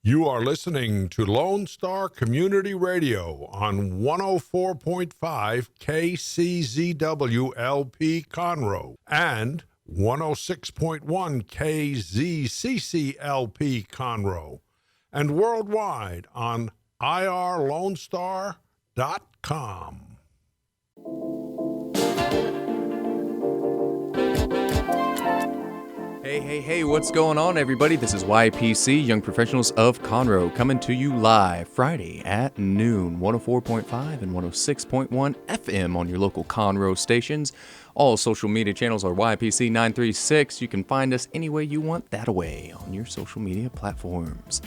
You are listening to Lone Star Community Radio on 104.5 KCZW LP Conroe and 106.1 KZCC LP Conroe and worldwide on irlonestar.com. Hey, what's going on, everybody? This is YPC, Young Professionals of Conroe, coming to you live Friday at noon, 104.5 and 106.1 FM on your local Conroe stations. All social media channels are YPC936. You can find us any way you want that away on your social media platforms.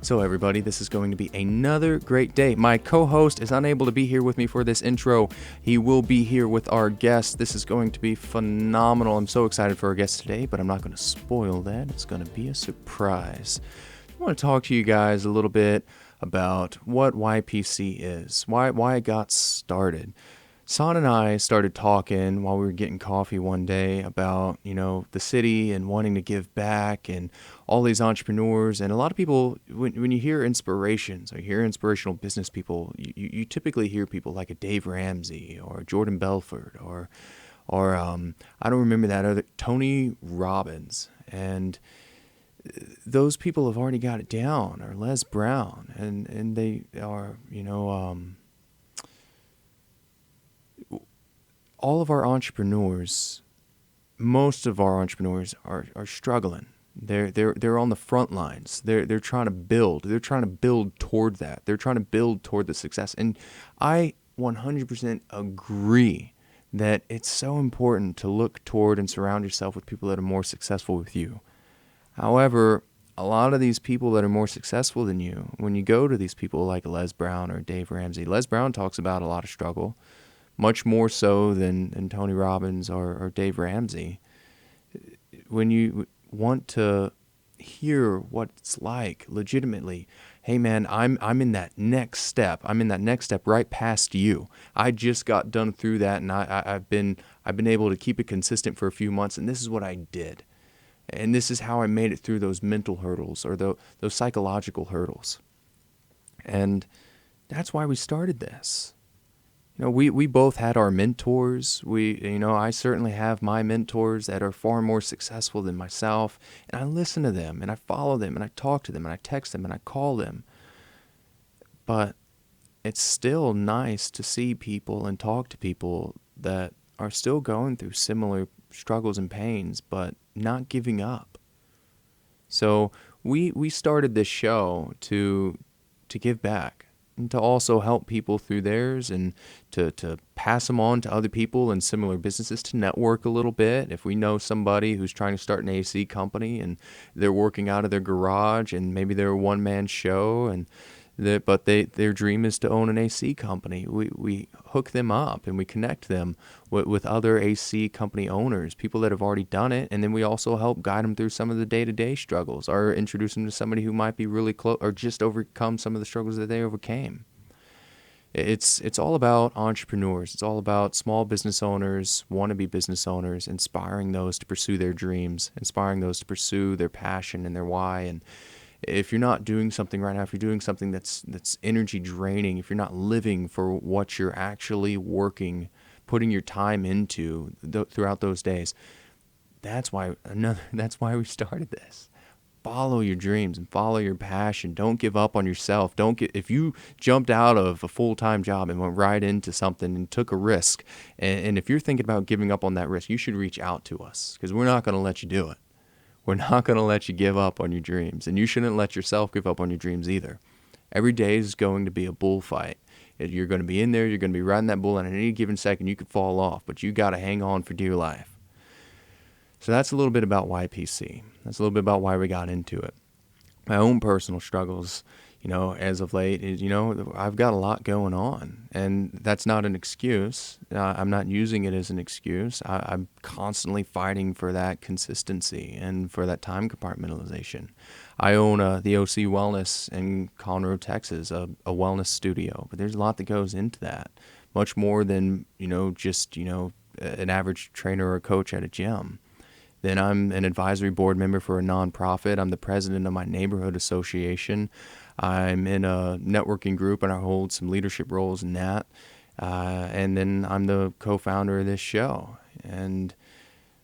So everybody, this is going to be another great day. My co-host is unable to be here with me for this intro. He will be here with our guest. This is going to be phenomenal. I'm so excited for our guest today, but I'm not going to spoil that. It's going to be a surprise. I want to talk to you guys a little bit about what YPC is, why it got started. Son and I started talking while we were getting coffee one day about, the city and wanting to give back and all these entrepreneurs. And a lot of people, when you hear inspirations or you hear inspirational business people, you typically hear people like a Dave Ramsey or Jordan Belfort or I don't remember that other, Tony Robbins. And those people have already got it down, or Les Brown. And they are, all of our entrepreneurs, most of our entrepreneurs are struggling. They're on the front lines. They're trying to build. They're trying to build toward that. They're trying to build toward the success. And I 100% agree that it's so important to look toward and surround yourself with people that are more successful with you. However, a lot of these people that are more successful than you, when you go to these people like Les Brown or Dave Ramsey, Les Brown talks about a lot of struggle, much more so than Tony Robbins or Dave Ramsey. When you want to hear what it's like legitimately, hey man, I'm in that next step. I'm in that next step right past you. I just got done through that, and I've been able to keep it consistent for a few months, and this is what I did. And this is how I made it through those mental hurdles or those psychological hurdles. And that's why we started this. We both had our mentors. I certainly have my mentors that are far more successful than myself, and I listen to them, and I follow them, and I talk to them, and I text them, and I call them. But it's still nice to see people and talk to people that are still going through similar struggles and pains, but not giving up. So we started this show to give back, and to also help people through theirs, and to pass them on to other people in similar businesses, to network a little bit. If we know somebody who's trying to start an AC company and they're working out of their garage and maybe they're a one-man show, but their dream is to own an AC company, we hook them up and we connect them with other AC company owners, people that have already done it, and then we also help guide them through some of the day-to-day struggles, or introduce them to somebody who might be really close or just overcome some of the struggles that they overcame. It's all about entrepreneurs. It's all about small business owners, wannabe business owners, inspiring those to pursue their dreams, inspiring those to pursue their passion and their why. And if you're not doing something right now, if you're doing something that's energy draining, if you're not living for what you're actually working, putting your time into throughout those days, that's why we started this. Follow your dreams and follow your passion. Don't give up on yourself. If you jumped out of a full-time job and went right into something and took a risk, and if you're thinking about giving up on that risk, you should reach out to us, because we're not going to let you do it. We're not going to let you give up on your dreams, and you shouldn't let yourself give up on your dreams either. Every day is going to be a bullfight. You're going to be in there, you're going to be riding that bull, and at any given second you could fall off, but you got to hang on for dear life. So that's a little bit about YPC. That's a little bit about why we got into it. My own personal struggles, as of late, is, I've got a lot going on, and that's not an excuse. I'm not using it as an excuse. I'm constantly fighting for that consistency and for that time compartmentalization. I own the OC Wellness in Conroe, Texas, a wellness studio, but there's a lot that goes into that, much more than, just, an average trainer or coach at a gym. Then I'm an advisory board member for a nonprofit. I'm the president of my neighborhood association. I'm in a networking group, and I hold some leadership roles in that. And then I'm the co-founder of this show. And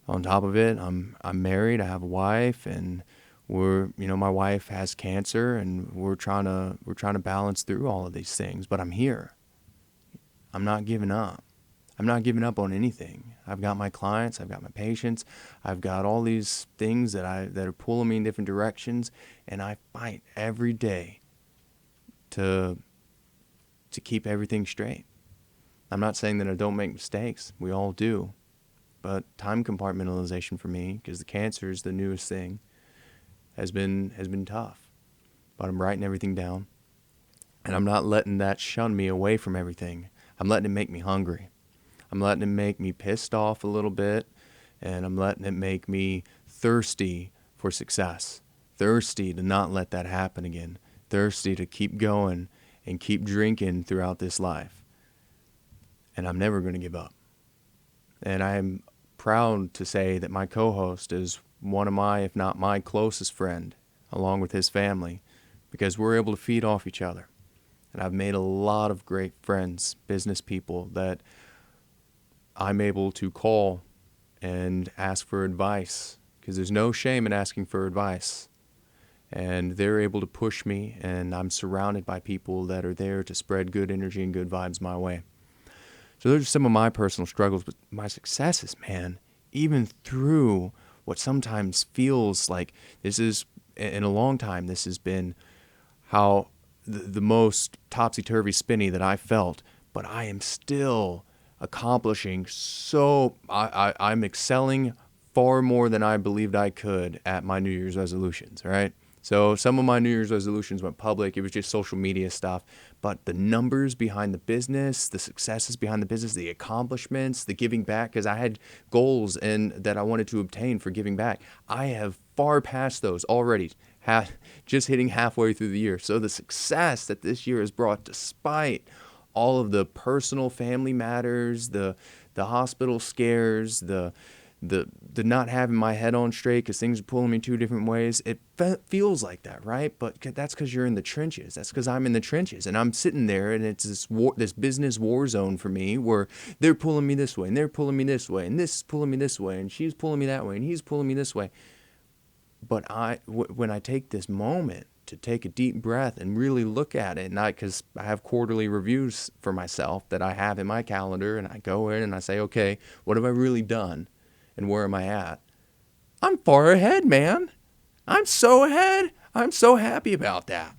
on top of it, I'm married. I have a wife, and my wife has cancer, and we're trying to balance through all of these things. But I'm here. I'm not giving up. I'm not giving up on anything. I've got my clients, I've got my patients, I've got all these things that are pulling me in different directions, and I fight every day to keep everything straight. I'm not saying that I don't make mistakes. We all do. But time compartmentalization for me, because the cancer is the newest thing, has been tough. But I'm writing everything down, and I'm not letting that shun me away from everything. I'm letting it make me hungry. I'm letting it make me pissed off a little bit, and I'm letting it make me thirsty for success, thirsty to not let that happen again, thirsty to keep going and keep drinking throughout this life. And I'm never going to give up. And I'm proud to say that my co-host is one of my, if not my closest friend, along with his family, because we're able to feed off each other. And I've made a lot of great friends, business people that I'm able to call and ask for advice, because there's no shame in asking for advice. And they're able to push me, and I'm surrounded by people that are there to spread good energy and good vibes my way. So those are some of my personal struggles, but my successes, man, even through what sometimes feels like this is, in a long time, this has been how the most topsy-turvy spinny that I felt, but I am still accomplishing I'm excelling far more than I believed I could at my New Year's resolutions, right? So some of my New Year's resolutions went public. It was just social media stuff. But the numbers behind the business, the successes behind the business, the accomplishments, the giving back, because I had goals that I wanted to obtain for giving back. I have far past those already, just hitting halfway through the year. So the success that this year has brought, despite all of the personal family matters, the hospital scares, the not having my head on straight because things are pulling me two different ways. It feels like that, right? But that's because you're in the trenches. That's because I'm in the trenches, and I'm sitting there, and it's this business war zone for me where they're pulling me this way, and they're pulling me this way, and this is pulling me this way, and she's pulling me that way, and he's pulling me this way. But when I take this moment to take a deep breath and really look at it, not because I have quarterly reviews for myself that I have in my calendar, and I go in and I say, okay, what have I really done? And where am I at? I'm far ahead, man. I'm so ahead. I'm so happy about that.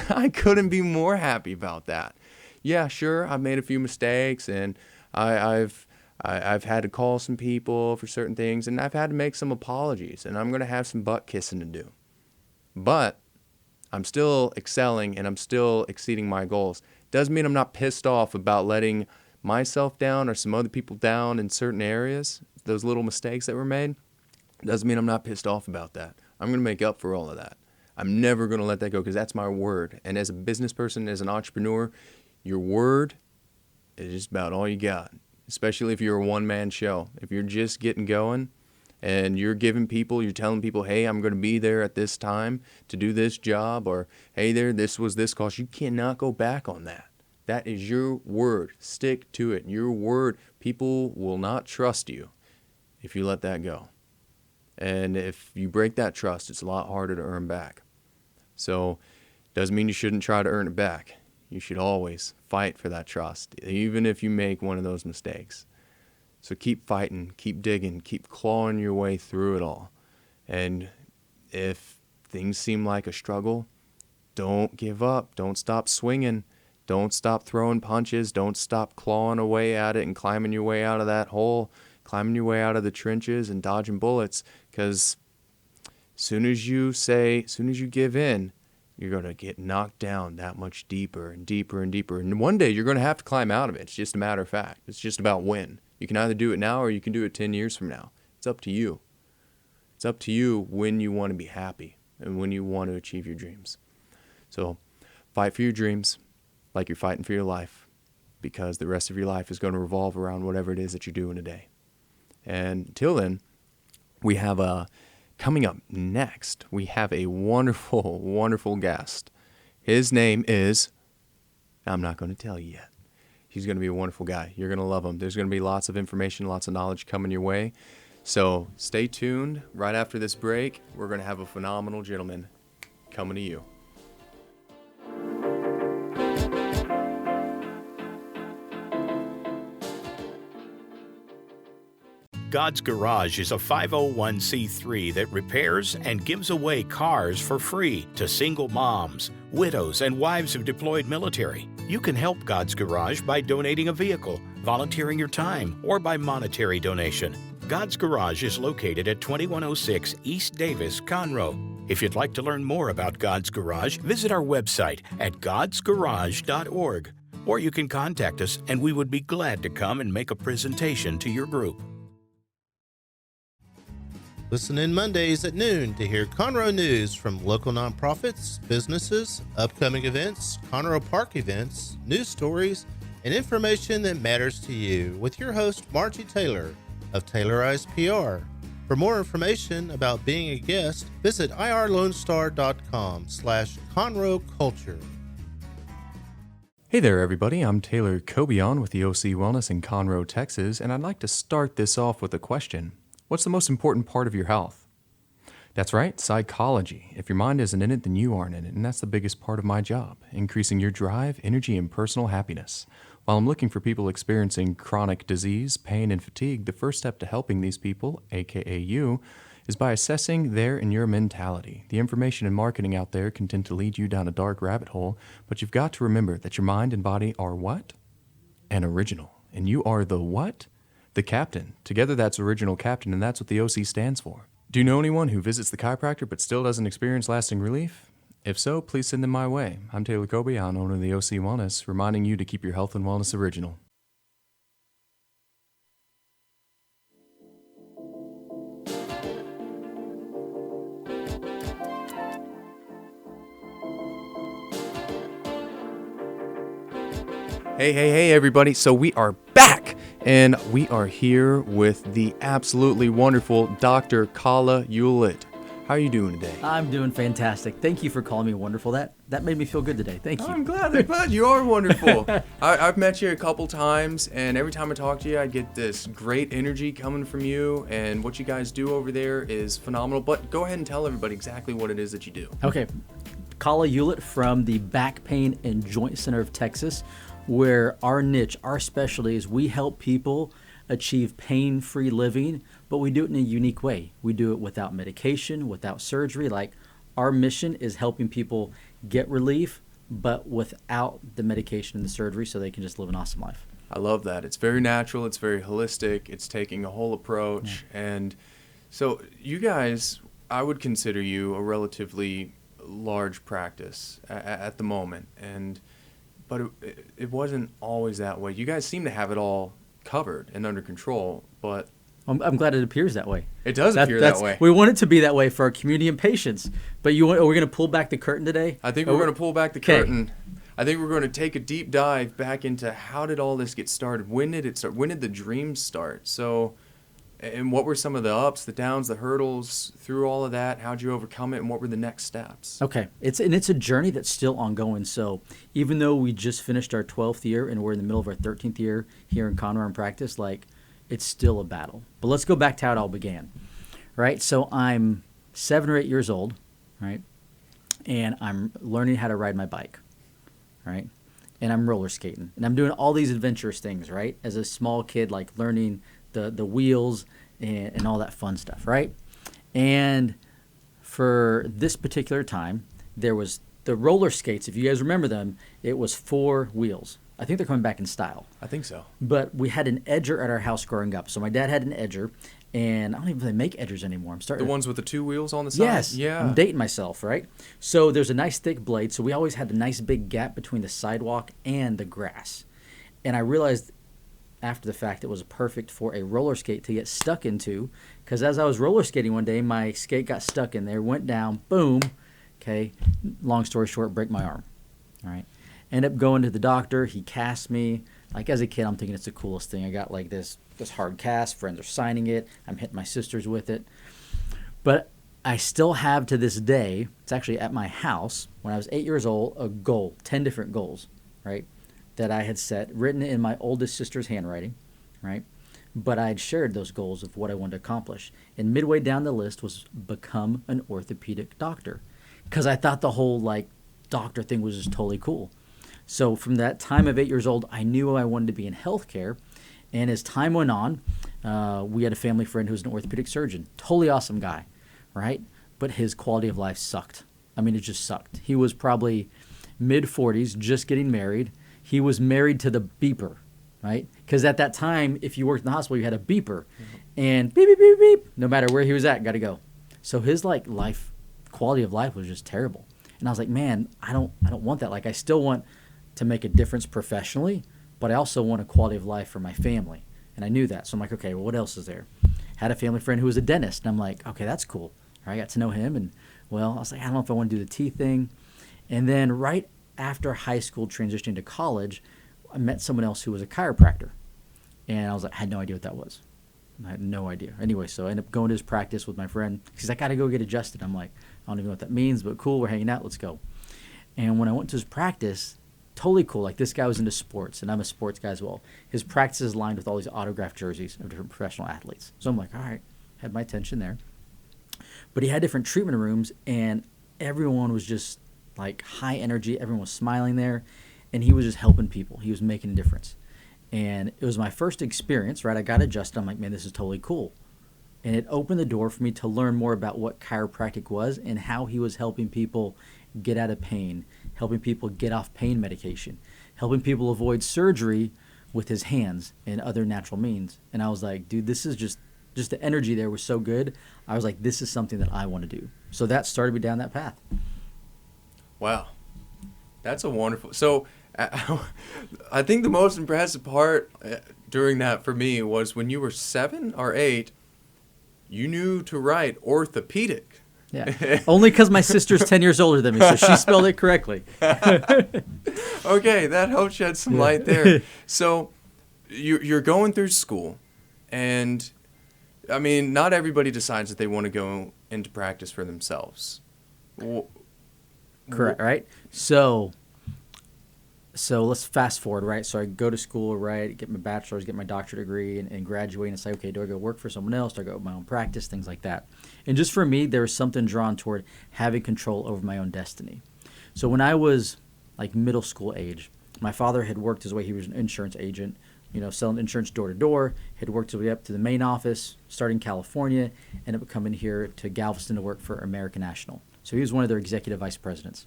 I couldn't be more happy about that. Yeah, sure, I've made a few mistakes, and I've had to call some people for certain things, and I've had to make some apologies, and I'm going to have some butt kissing to do. But I'm still excelling, and I'm still exceeding my goals. Doesn't mean I'm not pissed off about letting myself down or some other people down in certain areas, those little mistakes that were made. Doesn't mean I'm not pissed off about that. I'm going to make up for all of that. I'm never going to let that go, because that's my word. And as a business person, as an entrepreneur, your word is just about all you got, especially if you're a one-man show. If you're just getting going and you're telling people, hey, I'm going to be there at this time to do this job, or hey, this was this cost, you cannot go back on that. That is your word. Stick to it. Your word. People will not trust you if you let that go. And if you break that trust, it's a lot harder to earn back. So doesn't mean you shouldn't try to earn it back. You should always fight for that trust, even if you make one of those mistakes. So keep fighting, keep digging, keep clawing your way through it all. And if things seem like a struggle, don't give up. Don't stop swinging. Don't stop throwing punches. Don't stop clawing away at it and climbing your way out of that hole, climbing your way out of the trenches and dodging bullets. Because soon as you give in, you're going to get knocked down that much deeper and deeper and deeper. And one day you're going to have to climb out of it. It's just a matter of fact. It's just about when. You can either do it now or you can do it 10 years from now. It's up to you. It's up to you when you want to be happy and when you want to achieve your dreams. So fight for your dreams like you're fighting for your life, because the rest of your life is going to revolve around whatever it is that you're doing today. And until then, We have coming up next, we have a wonderful, wonderful guest. His name is, I'm not going to tell you yet. He's going to be a wonderful guy. You're going to love him. There's going to be lots of information, lots of knowledge coming your way. So stay tuned. Right after this break, we're going to have a phenomenal gentleman coming to you. God's Garage is a 501c3 that repairs and gives away cars for free to single moms, widows, and wives of deployed military. You can help God's Garage by donating a vehicle, volunteering your time, or by monetary donation. God's Garage is located at 2106 East Davis, Conroe. If you'd like to learn more about God's Garage, visit our website at godsgarage.org. Or you can contact us and we would be glad to come and make a presentation to your group. Listen in Mondays at noon to hear Conroe news from local nonprofits, businesses, upcoming events, Conroe Park events, news stories, and information that matters to you with your host, Margie Taylor of Taylorized PR. For more information about being a guest, visit irlonestar.com/Conroe Culture. Hey there, everybody. I'm Taylor Cobion with the OC Wellness in Conroe, Texas, and I'd like to start this off with a question. What's the most important part of your health? That's right, psychology. If your mind isn't in it, then you aren't in it, and that's the biggest part of my job, increasing your drive, energy, and personal happiness. While I'm looking for people experiencing chronic disease, pain, and fatigue, the first step to helping these people, aka you, is by assessing their and your mentality. The information and marketing out there can tend to lead you down a dark rabbit hole, but you've got to remember that your mind and body are what? An original. And you are the what? The captain. Together that's original captain, and that's what the OC stands for. Do you know anyone who visits the chiropractor but still doesn't experience lasting relief? If so, please send them my way. I'm Taylor Cobion, owner of the OC Wellness, reminding you to keep your health and wellness original. Hey, everybody. So we are back, and we are here with the absolutely wonderful Dr. Kala Eulitt. How are you doing today? I'm doing fantastic. Thank you for calling me wonderful. That made me feel good today. Thank you. I'm glad you are wonderful. I've met you a couple times, and every time I talk to you, I get this great energy coming from you, and what you guys do over there is phenomenal. But go ahead and tell everybody exactly what it is that you do. Okay. Kala Eulitt from the Back Pain and Joint Center of Texas, where our niche, our specialty is we help people achieve pain-free living, but we do it in a unique way. We do it without medication, without surgery. Like, our mission is helping people get relief, but without the medication and the surgery, so they can just live an awesome life. I love that. It's very natural. It's very holistic. It's taking a whole approach. Yeah. And so you guys, I would consider you a relatively large practice at the moment. But it wasn't always that way. You guys seem to have it all covered and under control, but I'm glad it appears that way. It does appear that way. We want it to be that way for our community and patients. But are we going to pull back the curtain today? I think we're going to pull back the curtain. I think we're going to take a deep dive back into how did all this get started? When did it start? When did the dreams start? So, and what were some of the ups, the downs, the hurdles through all of that? How'd you overcome it, and what were the next steps? Okay. It's a journey that's still ongoing. So even though we just finished our 12th year and we're in the middle of our 13th year here in Conroe in practice, it's still a battle. But let's go back to how it all began, right? So I'm 7 or 8 years old, right? And I'm learning how to ride my bike, right? And I'm roller skating. And I'm doing all these adventurous things, right? As a small kid, learning the wheels and all that fun stuff, right? And for this particular time, there was the roller skates. If you guys remember them, it was 4 wheels. I think they're coming back in style. I think so. But we had an edger at our house growing up. So my dad had an edger, and I don't even think they make edgers anymore. The ones with the 2 wheels on the side? Yes. Yeah. I'm dating myself, right? So there's a nice thick blade. So we always had a nice big gap between the sidewalk and the grass. And I realized after the fact it was perfect for a roller skate to get stuck into, because as I was roller skating one day, my skate got stuck in there, went down, boom. Okay, long story short, break my arm. All right. End up going to the doctor. He cast me. As a kid, I'm thinking it's the coolest thing. I got this hard cast. Friends are signing it. I'm hitting my sisters with it. But I still have to this day, it's actually at my house, when I was 8 years old, a goal, 10 different goals, right, that I had set, written in my oldest sister's handwriting, right? But I had shared those goals of what I wanted to accomplish. And midway down the list was become an orthopedic doctor, because I thought the whole, like, doctor thing was just totally cool. So from that time of 8 years old, I knew I wanted to be in healthcare. And as time went on, we had a family friend who was an orthopedic surgeon. Totally awesome guy, right? But his quality of life sucked. I mean, it just sucked. He was probably mid-40s, just getting married. He was married to the beeper, right? Because at that time, if you worked in the hospital, you had a beeper. And beep, beep, beep, beep. No matter where he was at, got to go. So his, like, quality of life was just terrible. And I was like, man, I don't want that. Like, I still want to make a difference professionally, but I also want a quality of life for my family. And I knew that. So I'm like, okay, well, what else is there? Had a family friend who was a dentist. And I'm like, okay, that's cool. I got to know him. And, well, I was like, I don't know if I want to do the teeth thing. And then right after high school, transitioning to college, I met someone else who was a chiropractor. And I was like, I had no idea what that was. I had no idea. Anyway, so I ended up going to his practice with my friend. He's like, I got to go get adjusted. I'm like, I don't even know what that means, but cool, we're hanging out, let's go. And when I went to his practice, totally cool. Like, this guy was into sports, and I'm a sports guy as well. His practice is lined with all these autographed jerseys of different professional athletes. So I'm like, all right, had my attention there. But he had different treatment rooms, and everyone was just, like, high energy. Everyone was smiling there, and he was just helping people. He was making a difference. And it was my first experience, right? I got adjusted. I'm like, man, this is totally cool. And it opened the door for me to learn more about what chiropractic was and how he was helping people get out of pain, helping people get off pain medication, helping people avoid surgery with his hands and other natural means. And I was like, dude, this is just the energy there was so good. I was like, this is something that I want to do. So that started me down that path. Wow. That's a wonderful. So I think the most impressive part during that for me was when you were 7 or 8, you knew to write orthopedic. Yeah. Only because my sister's 10 years older than me, so she spelled it correctly. Okay, that helped shed some light there. So you're going through school, and I mean, not everybody decides that they want to go into practice for themselves. Correct, right? So let's fast forward, right? So I go to school, right, get my bachelor's, get my doctorate degree, and graduate, and say, okay, do I go work for someone else? Do I go with my own practice? Things like that. And just for me, there was something drawn toward having control over my own destiny. So when I was like middle school age, my father had worked his way. He was an insurance agent, selling insurance door to door, had worked his way up to the main office, starting in California, ended up coming here to Galveston to work for American National. So he was one of their executive vice presidents.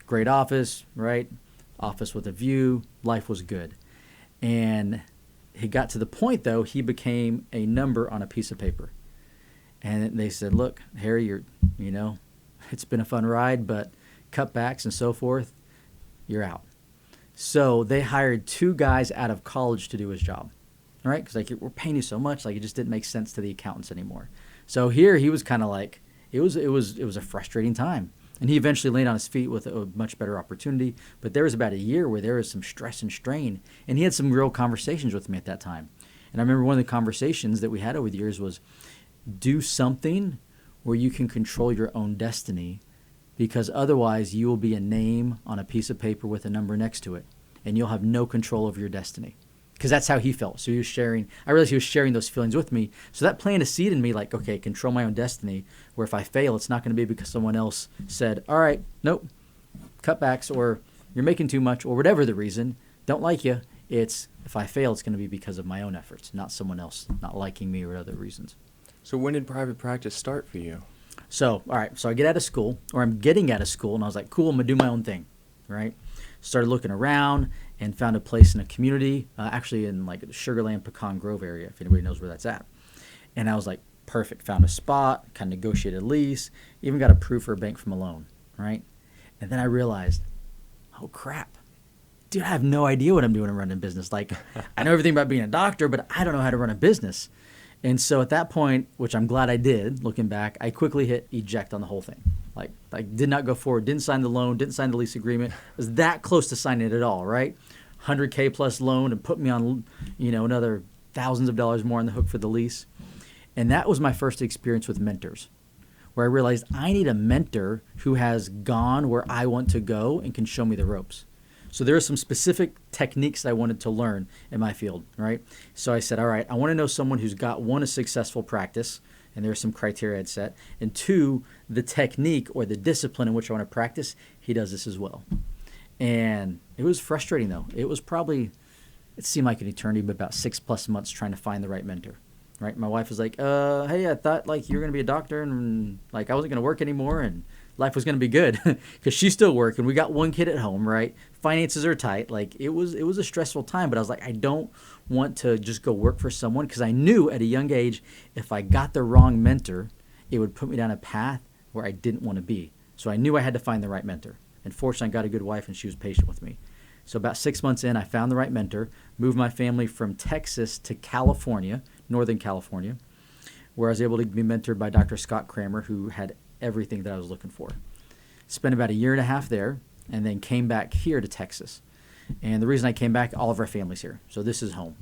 Great office, right? Office with a view. Life was good. And he got to the point, though, he became a number on a piece of paper. And they said, look, Harry, it's been a fun ride, but cutbacks and so forth, you're out. So they hired 2 guys out of college to do his job, all right? Because, we're paying you so much, it just didn't make sense to the accountants anymore. So here he was kind of like, it was a frustrating time. And he eventually landed on his feet with a much better opportunity. But there was about a year where there was some stress and strain. And he had some real conversations with me at that time. And I remember one of the conversations that we had over the years was, do something where you can control your own destiny, because otherwise you will be a name on a piece of paper with a number next to it. And you'll have no control over your destiny. Because that's how he felt. So I realized he was sharing those feelings with me. So that planted a seed in me, like, okay, control my own destiny, where if I fail, it's not going to be because someone else said, all right, nope, cutbacks, or you're making too much, or whatever the reason, don't like you. It's, if I fail, it's going to be because of my own efforts, not someone else not liking me or other reasons. So when did private practice start for you? So, all right, so I get out of school, or I'm getting out of school, and I was like, cool, I'm going to do my own thing, right? Started looking around and found a place in a community, actually in the Sugar Land, Pecan Grove area, if anybody knows where that's at. And I was like, perfect. Found a spot, kind of negotiated a lease, even got approved for a bank from a loan, right? And then I realized, oh crap, dude, I have no idea what I'm doing in running a business. I know everything about being a doctor, but I don't know how to run a business. And so at that point, which I'm glad I did, looking back, I quickly hit eject on the whole thing. I did not go forward, didn't sign the loan, didn't sign the lease agreement. Was that close to signing it at all, right? $100K plus loan and put me on, another thousands of dollars more on the hook for the lease. And that was my first experience with mentors, where I realized I need a mentor who has gone where I want to go and can show me the ropes. So there are some specific techniques I wanted to learn in my field, right? So I said, all right, I want to know someone who's got, one, a successful practice, and there are some criteria I'd set, and two, the technique or the discipline in which I want to practice, he does this as well. And it was frustrating, though. It seemed like an eternity, but about 6+ months trying to find the right mentor. Right, my wife was like, "Hey, I thought like you were gonna be a doctor, and like I wasn't gonna work anymore, and life was gonna be good," because she's still working. We got one kid at home, right? Finances are tight. Like it was a stressful time, but I was like, I don't want to just go work for someone, because I knew at a young age if I got the wrong mentor, it would put me down a path where I didn't want to be. So I knew I had to find the right mentor. And fortunately, I got a good wife, and she was patient with me. So about 6 months in, I found the right mentor, moved my family from Texas to California, Northern California, where I was able to be mentored by Dr. Scott Kramer, who had everything that I was looking for. Spent about 1.5 years there, and then came back here to Texas. And the reason I came back, all of our family's here, so this is home.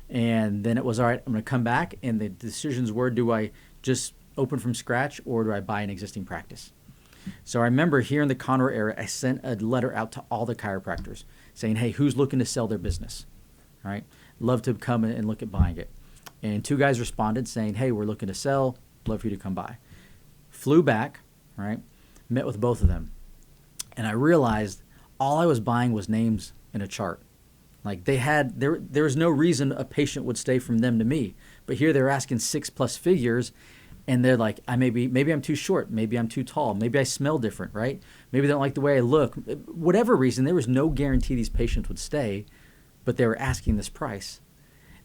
And then it was, all right, I'm going to come back, and the decisions were, do I just open from scratch, or do I buy an existing practice? So I remember here in the Conroe area, I sent a letter out to all the chiropractors saying, hey, who's looking to sell their business? All right, love to come and look at buying it. And 2 guys responded saying, hey, we're looking to sell, love for you to come by. Flew back, right, met with both of them. And I realized all I was buying was names in a chart. Like there was no reason a patient would stay from them to me. But here they're asking 6+ figures, and they're like, maybe I'm too short, maybe I'm too tall, maybe I smell different, right? Maybe they don't like the way I look. Whatever reason, there was no guarantee these patients would stay, but they were asking this price.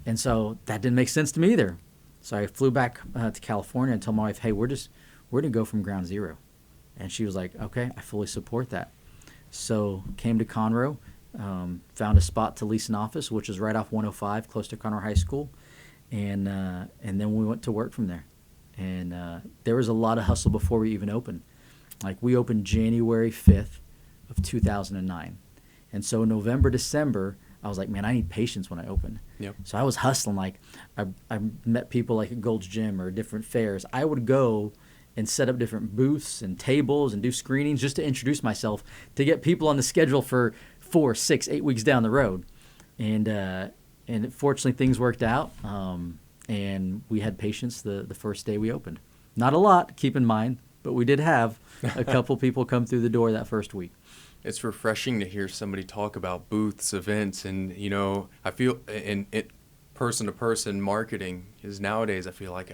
And so that didn't make sense to me either. So I flew back to California and told my wife, hey, we're going to go from ground zero. And she was like, okay, I fully support that. So came to Conroe, found a spot to lease an office, which is right off 105, close to Conroe High School. And then we went to work from there. And there was a lot of hustle before we even opened. Like we opened January 5th of 2009. And so November, December, I was like, man, I need patience when I open. Yep. So I was hustling. Like I met people like at Gold's Gym or different fairs. I would go and set up different booths and tables and do screenings just to introduce myself, to get people on the schedule for 4, 6, 8 weeks down the road. And fortunately things worked out. And we had patients the first day we opened. Not a lot, keep in mind, but we did have a couple people come through the door that first week. It's refreshing to hear somebody talk about booths, events, and, I feel in person-to-person marketing is nowadays, I feel like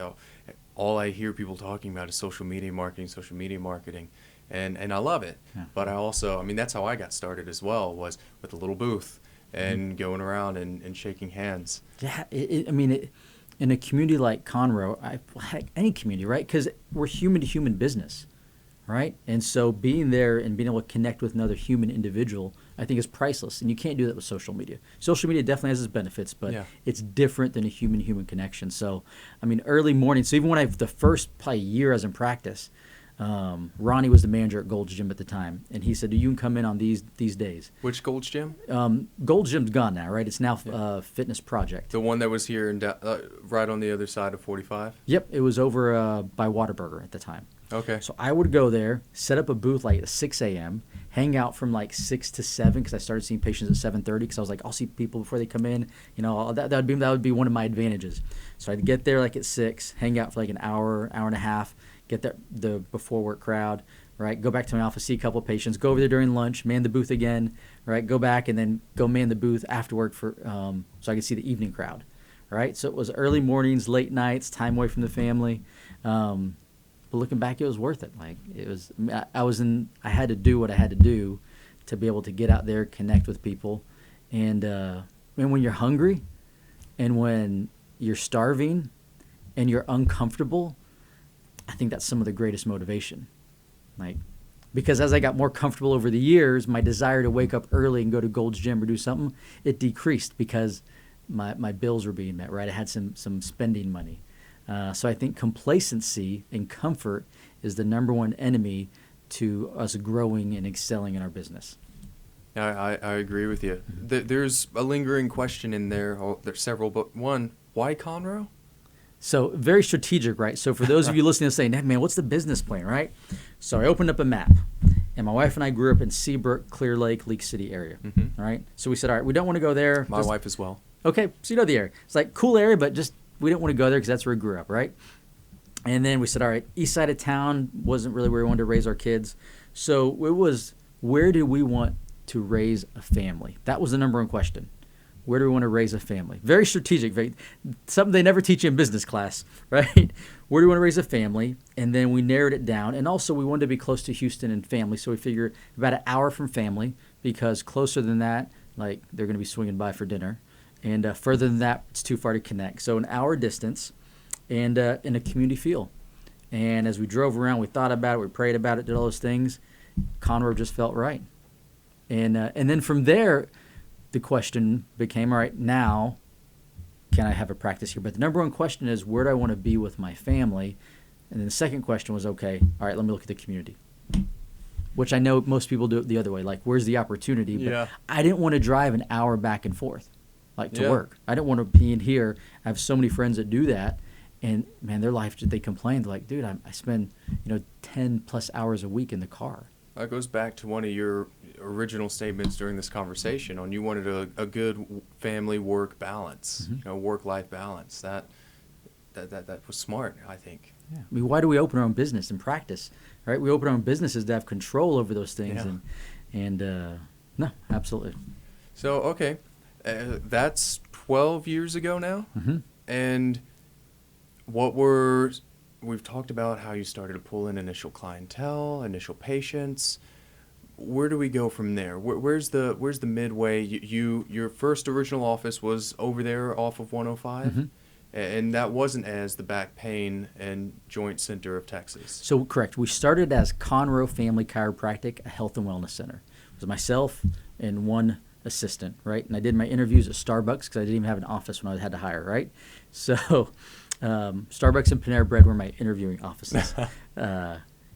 all I hear people talking about is social media marketing, and I love it. Yeah. But I also, that's how I got started as well, was with a little booth and going around and shaking hands. Yeah, in a community like Conroe, any community, right? Because we're human-to-human business. Right? And so being there and being able to connect with another human individual, I think is priceless. And you can't do that with social media. Social media definitely has its benefits, but it's different than a human-human connection. So, early morning. So even when the first probably year I was in practice, Ronnie was the manager at Gold's Gym at the time. And he said, you can come in on these days. Which Gold's Gym? Gold's Gym's gone now, right? It's now Fitness Project. The one that was here right on the other side of 45? Yep. It was over by Whataburger at the time. Okay. So I would go there, set up a booth like at 6 a.m., hang out from like 6 to 7 because I started seeing patients at 7:30 because I was like, I'll see people before they come in. That would be one of my advantages. So I'd get there like at 6, hang out for like an hour and a half, get the before work crowd, right? Go back to my office, see a couple of patients, go over there during lunch, man the booth again, right? Go back and then go man the booth after work so I could see the evening crowd, right? So it was early mornings, late nights, time away from the family. But looking back, it was worth it. Like it was, I had to do what I had to do to be able to get out there, connect with people. And when you're hungry and when you're starving and you're uncomfortable, I think that's some of the greatest motivation. Because as I got more comfortable over the years, my desire to wake up early and go to Gold's Gym or do something, it decreased because my bills were being met, right? I had some spending money. So I think complacency and comfort is the number one enemy to us growing and excelling in our business. I agree with you. There's a lingering question in there. There's several, but one, why Conroe? So very strategic, right? So for those of you listening and saying, man, what's the business plan, right? So I opened up a map, and my wife and I grew up in Seabrook, Clear Lake, Leak City area, all right? So we said, all right, we don't want to go there. My wife as well. Okay, so you know the area. It's like cool area, but just we don't want to go there because that's where we grew up, right? And then we said, all right, east side of town wasn't really where we wanted to raise our kids. So it was, where do we want to raise a family? That was the number one question. Where do we want to raise a family? Very strategic, something they never teach you in business class, right? Where do we want to raise a family? And then we narrowed it down. And also we wanted to be close to Houston and family. So we figured about an hour from family, because closer than that, like they're going to be swinging by for dinner. And further than that, it's too far to connect. So an hour distance and in a community feel. And as we drove around, we thought about it, we prayed about it, did all those things. Conroe just felt right. And then from there, the question became, all right, now can I have a practice here? But the number one question is, where do I want to be with my family? And then the second question was, okay, all right, let me look at the community, which I know most people do it the other way. Like, where's the opportunity? But I didn't want to drive an hour back and forth, like to work. I didn't want to be in here. I have so many friends that do that. And, man, their life, they complain. They're like, dude, I spend 10 plus hours a week in the car. That goes back to one of your original statements during this conversation on you wanted a good family work balance, work-life balance. That was smart, I think. Yeah. I mean, why do we open our own business and practice? Right? We open our own businesses to have control over those things. Yeah. And no, absolutely. So, okay, that's 12 years ago now. Mm-hmm. And we've talked about how you started to pull in initial clientele, initial patients. Where do we go from there? Where's the midway? Your first original office was over there off of 105, mm-hmm. and that wasn't as the Back Pain and Joint Center of Texas. So correct. We started as Conroe Family Chiropractic, a health and wellness center. It was myself and one assistant, right? And I did my interviews at Starbucks because I didn't even have an office when I had to hire, right? So Starbucks and Panera Bread were my interviewing offices.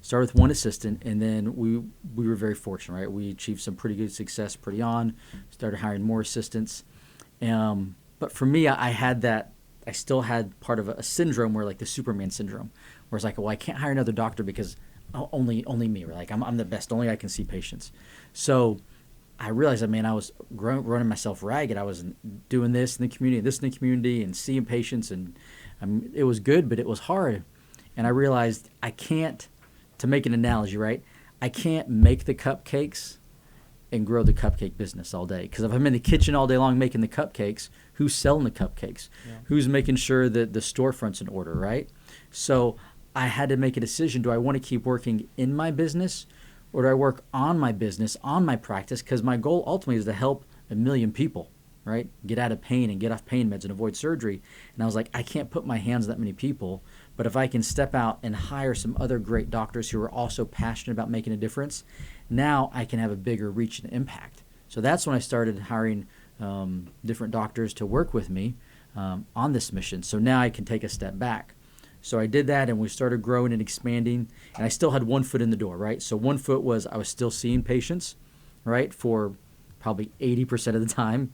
Started with one assistant, and then we were very fortunate, right? We achieved some pretty good success pretty on, started hiring more assistants. But for me, I still had part of a syndrome where, like the Superman syndrome, where it's like, well, I can't hire another doctor because only me, like I'm the best, only I can see patients. So I realized that, man, I was running myself ragged. I was doing this in the community, and seeing patients, and it was good, but it was hard. And I realized I can't, to make an analogy, right? I can't make the cupcakes and grow the cupcake business all day. Because if I'm in the kitchen all day long making the cupcakes, who's selling the cupcakes? Yeah. Who's making sure that the storefront's in order, right? So I had to make a decision. Do I want to keep working in my business, or do I work on my business, on my practice? Because my goal ultimately is to help 1 million people, right? Get out of pain and get off pain meds and avoid surgery. And I was like, I can't put my hands on that many people. But if I can step out and hire some other great doctors who are also passionate about making a difference, now I can have a bigger reach and impact. So that's when I started hiring different doctors to work with me on this mission. So now I can take a step back. So I did that, and we started growing and expanding, and I still had one foot in the door, right? So one foot was I was still seeing patients, right, for probably 80% of the time,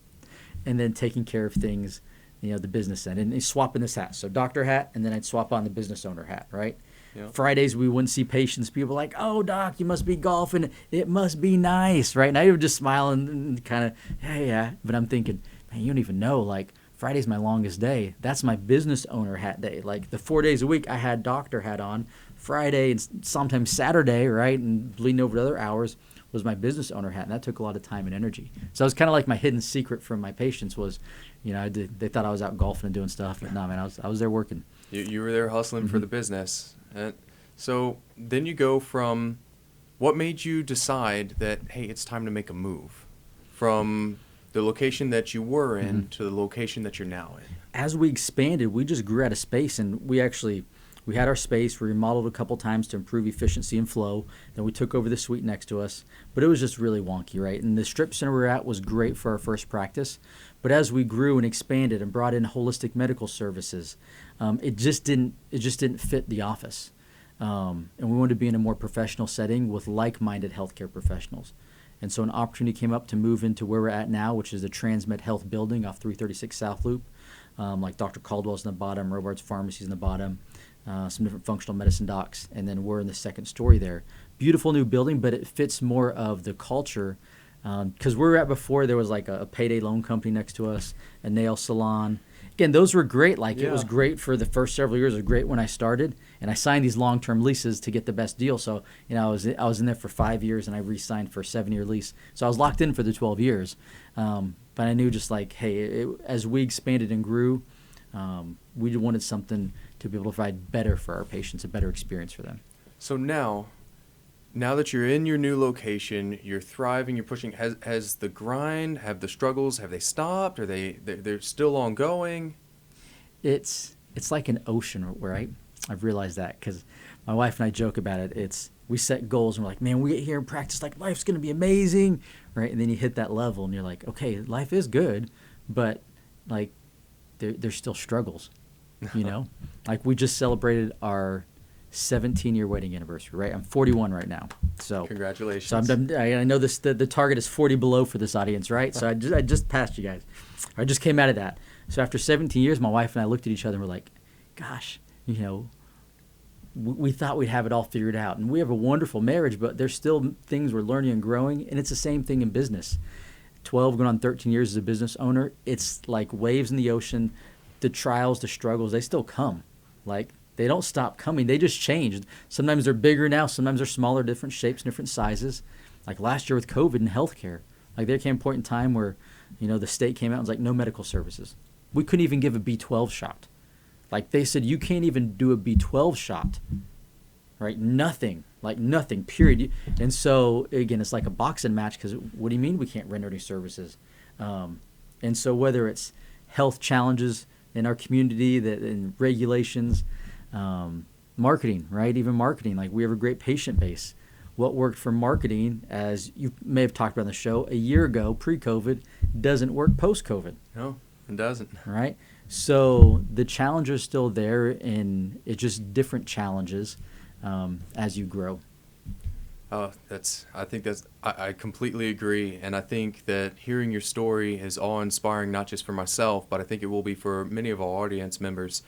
and then taking care of things, the business end, and swapping this hat. So doctor hat, and then I'd swap on the business owner hat, right? Yep. Fridays we wouldn't see patients. People were like, oh, doc, you must be golfing. It must be nice, right? And I would just smile and kind of, hey, yeah. But I'm thinking, man, you don't even know, like, Friday's my longest day. That's my business owner hat day. Like the 4 days a week I had doctor hat on. Friday and sometimes Saturday, right, and bleeding over to other hours was my business owner hat, and that took a lot of time and energy. So it was kind of like my hidden secret from my patients was, they thought I was out golfing and doing stuff, but no, man, I was there working. You were there hustling for the business. So then you go from, what made you decide that, hey, it's time to make a move from the location that you were in to the location that you're now in? As we expanded, we just grew out of space, and we had our space. We remodeled a couple times to improve efficiency and flow. Then we took over the suite next to us, but it was just really wonky, right? And the strip center we were at was great for our first practice, but as we grew and expanded and brought in holistic medical services, it just didn't fit the office. And we wanted to be in a more professional setting with like-minded healthcare professionals. And so an opportunity came up to move into where we're at now, which is the Transmed Health building off 336 South Loop. like Dr. Caldwell's in the bottom, Robards Pharmacy's in the bottom, some different functional medicine docs, and then we're in the second story there. Beautiful new building, but it fits more of the culture. Because where we were at before, there was like a payday loan company next to us, a nail salon. Again, those were great. Like it was great for the first several years. It was great when I started, and I signed these long-term leases to get the best deal. So I was in there for 5 years, and I re-signed for a 7-year lease. So I was locked in for the 12 years. But I knew just like, hey, as we expanded and grew, we wanted something to be able to provide better for our patients, a better experience for them. So now that you're in your new location, you're thriving, you're pushing, has the grind, have the struggles, have they stopped? Are they're still ongoing? It's like an ocean, right? I've realized that because my wife and I joke about it. We set goals and we're like, man, we get here and practice like life's going to be amazing, right? And then you hit that level and you're like, okay, life is good, but like there's still struggles, Like we just celebrated our 17-year wedding anniversary, right? I'm 41 right now. So congratulations. So I know the target is 40 below for this audience, right? So I just passed you guys. I just came out of that. So after 17 years, my wife and I looked at each other and we're like, gosh, we thought we'd have it all figured out. And we have a wonderful marriage, but there's still things we're learning and growing. And it's the same thing in business. 12 going on 13 years as a business owner, it's like waves in the ocean. The trials, the struggles, they still come. Like, they don't stop coming. They just change. Sometimes they're bigger now. Sometimes they're smaller, different shapes, different sizes. Like last year with COVID and healthcare. Like there came a point in time where, the state came out and was like, no medical services. We couldn't even give a B12 shot. Like they said, you can't even do a B12 shot, right? Nothing, period. And so, again, it's like a boxing match because what do you mean we can't render any services? And so whether it's health challenges in our community, and regulations, marketing, right? Even marketing, like we have a great patient base. What worked for marketing, as you may have talked about on the show, a year ago, pre-COVID, doesn't work post-COVID. No, it doesn't. Right? So the challenge is still there, and it's just different challenges as you grow. I completely agree. And I think that hearing your story is awe-inspiring, not just for myself, but I think it will be for many of our audience members.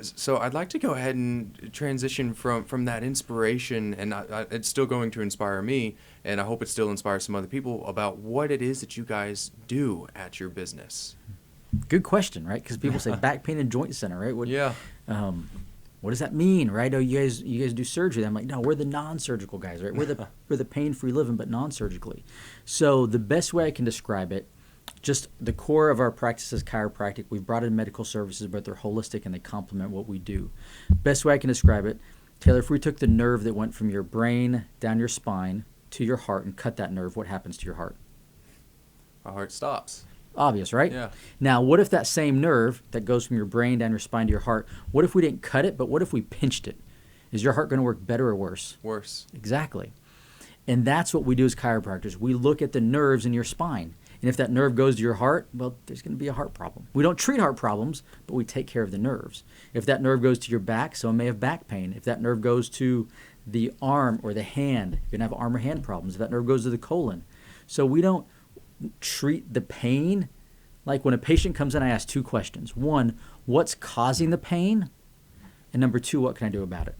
So I'd like to go ahead and transition from that inspiration, and it's still going to inspire me, and I hope it still inspires some other people about what it is that you guys do at your business. Good question, right? Because people say back pain and joint center, right? What does that mean, right? Oh, you guys do surgery. I'm like, no, we're the non-surgical guys, right? We're the pain-free living, but non-surgically. So the best way I can describe it, just the core of our practice is chiropractic. We've brought in medical services, but they're holistic and they complement what we do. Best way I can describe it, Taylor, if we took the nerve that went from your brain down your spine to your heart and cut that nerve, what happens to your heart? Our heart stops. Obvious, right? Yeah. Now, what if that same nerve that goes from your brain down your spine to your heart, what if we didn't cut it, but what if we pinched it? Is your heart going to work better or worse? Worse. Exactly. And that's what we do as chiropractors. We look at the nerves in your spine. And if that nerve goes to your heart, well, there's going to be a heart problem. We don't treat heart problems, but we take care of the nerves. If that nerve goes to your back, someone may have back pain. If that nerve goes to the arm or the hand, you're going to have arm or hand problems. If that nerve goes to the colon. So we don't treat the pain. Like when a patient comes in, I ask 2 questions. 1, what's causing the pain? And number 2, what can I do about it?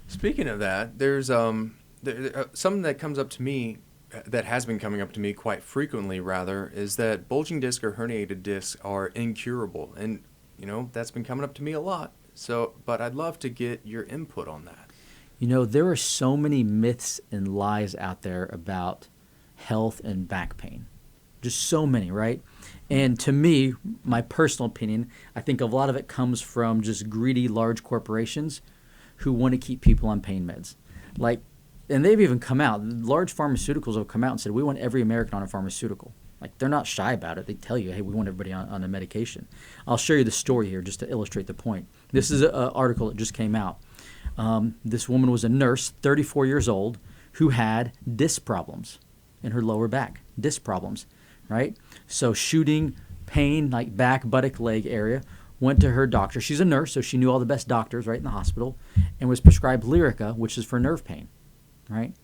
Speaking of that, there's something that comes up to me, that has been coming up to me quite frequently, rather, is that bulging disc or herniated discs are incurable. And, that's been coming up to me a lot. So, but I'd love to get your input on that. There are so many myths and lies out there about health and back pain. Just so many, right? And to me, my personal opinion, I think a lot of it comes from just greedy large corporations who want to keep people on pain meds. And they've even come out, large pharmaceuticals have come out and said, we want every American on a pharmaceutical. Like, they're not shy about it. They tell you, hey, we want everybody on a medication. I'll show you the story here just to illustrate the point. This is an article that just came out. This woman was a nurse, 34 years old, who had disc problems in her lower back, disc problems, right? So shooting, pain, like back, buttock, leg area, went to her doctor. She's a nurse, so she knew all the best doctors, right, in the hospital, and was prescribed Lyrica, which is for nerve pain. Right?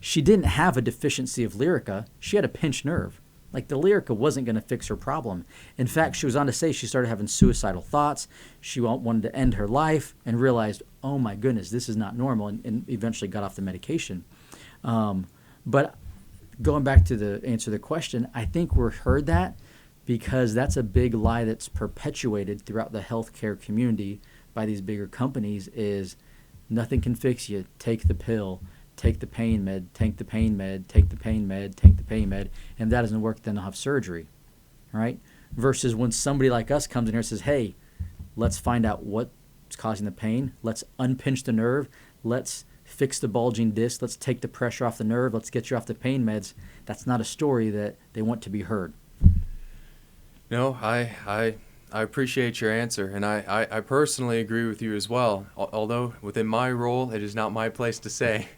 She didn't have a deficiency of Lyrica. She had a pinched nerve. Like the Lyrica wasn't going to fix her problem. In fact, she was on to say she started having suicidal thoughts. She wanted to end her life and realized, oh my goodness, this is not normal, and eventually got off the medication. But going back to the answer to the question, I think we're heard that because that's a big lie that's perpetuated throughout the healthcare community by these bigger companies is nothing can fix you. Take the pill, take the pain med, take the pain med, take the pain med, take the pain med, and if that doesn't work, then they'll have surgery, right? Versus when somebody like us comes in here and says, hey, let's find out what's causing the pain. Let's unpinch the nerve. Let's fix the bulging disc. Let's take the pressure off the nerve. Let's get you off the pain meds. That's not a story that they want to be heard. No, I appreciate your answer, and I personally agree with you as well, although within my role, it is not my place to say.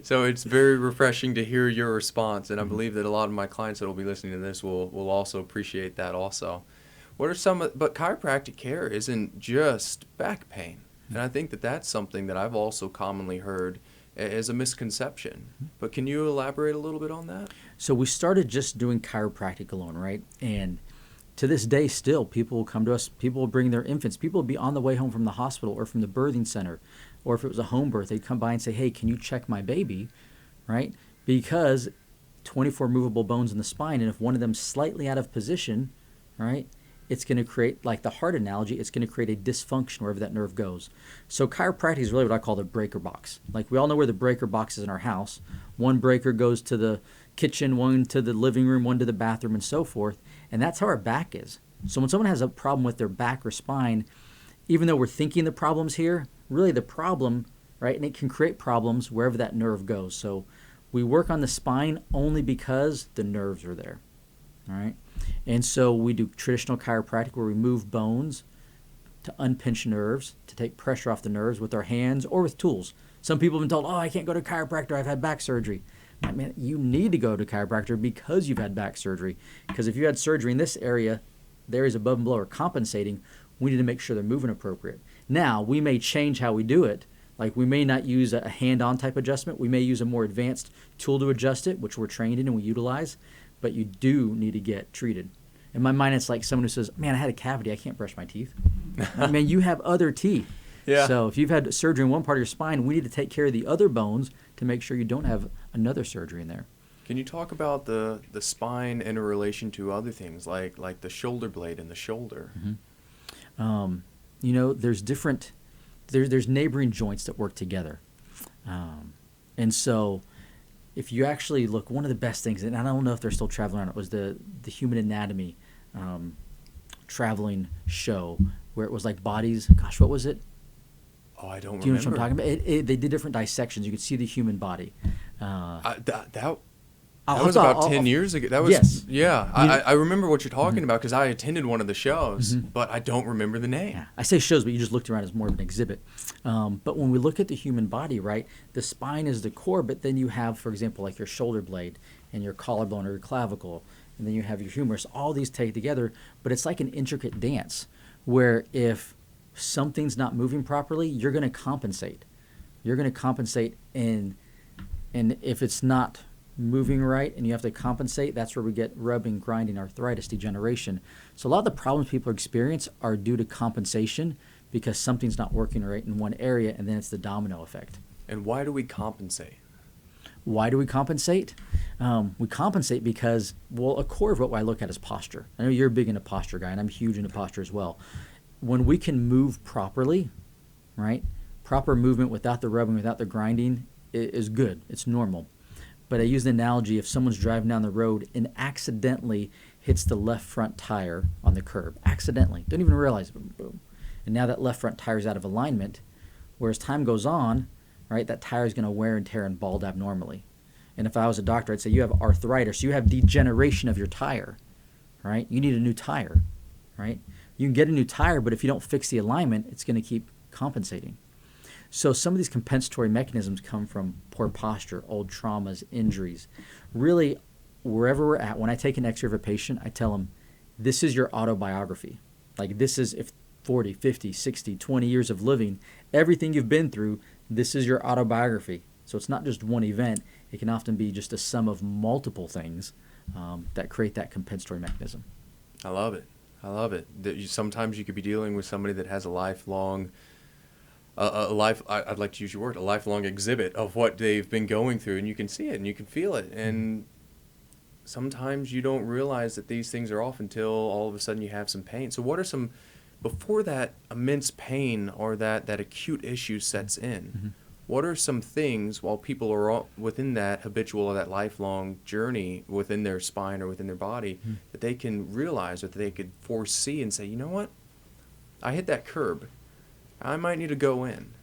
So it's very refreshing to hear your response, and I believe that a lot of my clients that will be listening to this will also appreciate that also. What are but chiropractic care isn't just back pain, and I think that that's something that I've also commonly heard as a misconception. But can you elaborate a little bit on that? So we started just doing chiropractic alone, right? And to this day, still, people will come to us. People will bring their infants. People will be on the way home from the hospital or from the birthing center. Or if it was a home birth, they'd come by and say, hey, can you check my baby, right? Because 24 movable bones in the spine, and if one of them's slightly out of position, right, it's going to create, like the heart analogy, it's going to create a dysfunction wherever that nerve goes. So chiropractic is really what I call the breaker box. Like we all know where the breaker box is in our house. One breaker goes to the kitchen, one to the living room, one to the bathroom, and so forth. And that's how our back is. So when someone has a problem with their back or spine, even though we're thinking the problem's here, really the problem, right, and it can create problems wherever that nerve goes. So we work on the spine only because the nerves are there, all right? And so we do traditional chiropractic where we move bones to unpinch nerves, to take pressure off the nerves with our hands or with tools. Some people have been told, oh, I can't go to a chiropractor, I've had back surgery. I mean, you need to go to a chiropractor because you've had back surgery. Because if you had surgery in this area, the areas above and below are compensating. We need to make sure they're moving appropriate. Now, we may change how we do it. Like we may not use a hand-on type adjustment. We may use a more advanced tool to adjust it, which we're trained in and we utilize. But you do need to get treated. In my mind, it's like someone who says, man, I had a cavity. I can't brush my teeth. I mean, you have other teeth. Yeah. So if you've had surgery in one part of your spine, we need to take care of the other bones to make sure you don't have another surgery in there. Can you talk about the spine in relation to other things like the shoulder blade and the shoulder? Mm-hmm. You know, there's neighboring joints that work together. And so if you actually look, one of the best things, and I don't know if they're still traveling around, it was the Human Anatomy traveling show where it was like bodies. Gosh, what was it? Oh, I don't remember. Do you know what I'm talking about? They did different dissections. You could see the human body. That was about 10 years ago. That was, yes. Yeah, I remember what you're talking about because I attended one of the shows, but I don't remember the name. Yeah. I say shows, but you just looked around as more of an exhibit. But when we look at the human body, right, the spine is the core, but then you have, for example, like your shoulder blade and your collarbone or your clavicle, and then you have your humerus. All these take together, but it's like an intricate dance where if something's not moving properly, you're going to compensate. You're going to compensate, and if it's not moving right and you have to compensate, that's where we get rubbing, grinding, arthritis, degeneration. So a lot of the problems people experience are due to compensation because something's not working right in one area, and then it's the domino effect. And why do we compensate? Why do we compensate? We compensate because, well, a core of what I look at is posture. I know you're big into posture guy, and I'm huge into posture as well. When we can move properly, right, proper movement without the rubbing, without the grinding is good. It's normal. But I use the analogy, if someone's driving down the road and accidentally hits the left front tire on the curb, accidentally, don't even realize it, boom, boom. And now that left front tire is out of alignment, whereas time goes on, right, that tire is going to wear and tear and bald abnormally. And if I was a doctor, I'd say you have arthritis, you have degeneration of your tire, right? You need a new tire, right? You can get a new tire, but if you don't fix the alignment, it's going to keep compensating. So some of these compensatory mechanisms come from poor posture, old traumas, injuries. Really, wherever we're at, when I take an x-ray of a patient, I tell them, this is your autobiography. Like this is if 40, 50, 60, 20 years of living, everything you've been through, this is your autobiography. So it's not just one event. It can often be just a sum of multiple things that create that compensatory mechanism. I love it. I love it. Sometimes you could be dealing with somebody that has a lifelong, I'd like to use your word, a lifelong exhibit of what they've been going through, and you can see it and you can feel it. And sometimes you don't realize that these things are off until all of a sudden you have some pain. So what are some, before that immense pain or that acute issue sets in, what are some things while people are all within that habitual or that lifelong journey within their spine or within their body that they can realize or that they could foresee and say, you know what, I hit that curb, I might need to go in.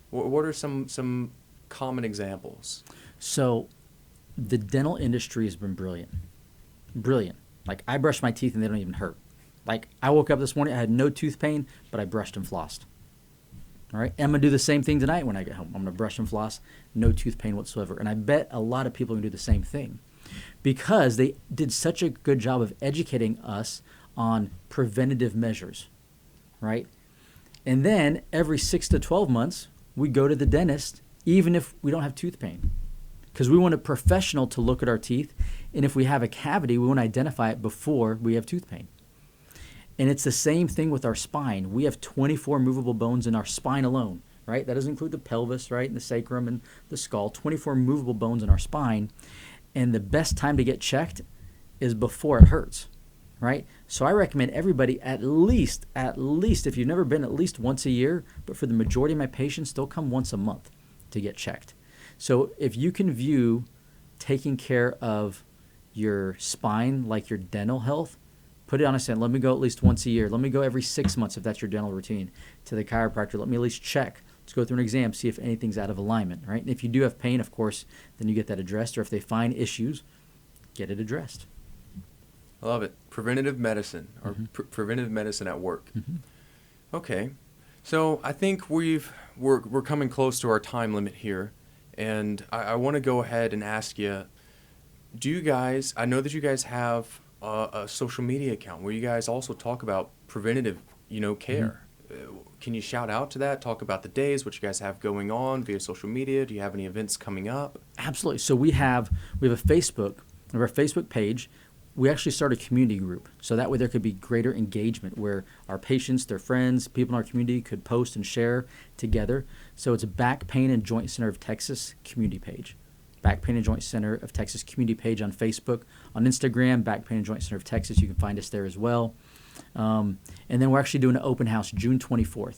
What are some common examples? So the dental industry has been brilliant. Brilliant. Like, I brush my teeth and they don't even hurt. Like, I woke up this morning, I had no tooth pain, but I brushed and flossed. All right? And I'm going to do the same thing tonight when I get home. I'm going to brush and floss, no tooth pain whatsoever. And I bet a lot of people are going to do the same thing because they did such a good job of educating us on preventative measures, right? And then every 6 to 12 months, we go to the dentist, even if we don't have tooth pain, because we want a professional to look at our teeth. And if we have a cavity, we want to identify it before we have tooth pain. And it's the same thing with our spine. We have 24 movable bones in our spine alone, right? That doesn't include the pelvis, right, and the sacrum and the skull. 24 movable bones in our spine. And the best time to get checked is before it hurts, right? So I recommend everybody at least, if you've never been, at least once a year. But for the majority of my patients, they'll come once a month to get checked. So if you can view taking care of your spine like your dental health, put it on a stand. Let me go at least once a year. Let me go every 6 months if that's your dental routine to the chiropractor. Let me at least check. Let's go through an exam, see if anything's out of alignment, right? And if you do have pain, of course, then you get that addressed. Or if they find issues, get it addressed. I love it. Preventative medicine or preventative medicine at work. Okay. So I think we're coming close to our time limit here. And I want to go ahead and ask you, do you guys, I know that you guys have a social media account where you guys also talk about preventative, care. Can you shout out to that? Talk about the days, what you guys have going on via social media. Do you have any events coming up? Absolutely. So we have a Facebook, our Facebook page. We actually started a community group, so that way there could be greater engagement where our patients, their friends, people in our community could post and share together. So it's a Back Pain and Joint Center of Texas community page. Back Pain and Joint Center of Texas community page on Facebook. On Instagram, Back Pain and Joint Center of Texas. You can find us there as well. And then we're actually doing an open house June 24th.